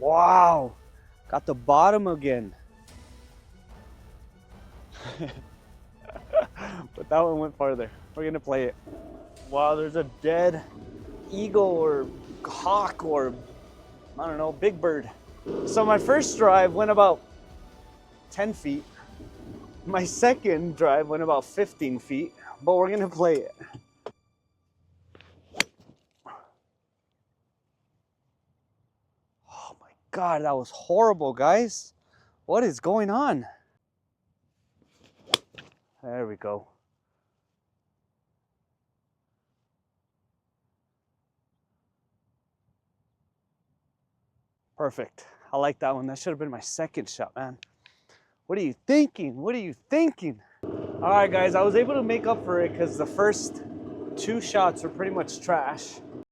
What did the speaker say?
Wow, got the bottom again. But that one went farther. We're gonna play it. Wow, there's a dead eagle or hawk or I don't know, big bird. So my first drive went about 10 feet. My second drive went about 15 feet, but we're gonna play it. Oh my God, that was horrible, guys. What is going on? There we go. Perfect. I like that one. That should have been my second shot, man. What are you thinking? What are you thinking? All right, guys, I was able to make up for it because the first two shots were pretty much trash.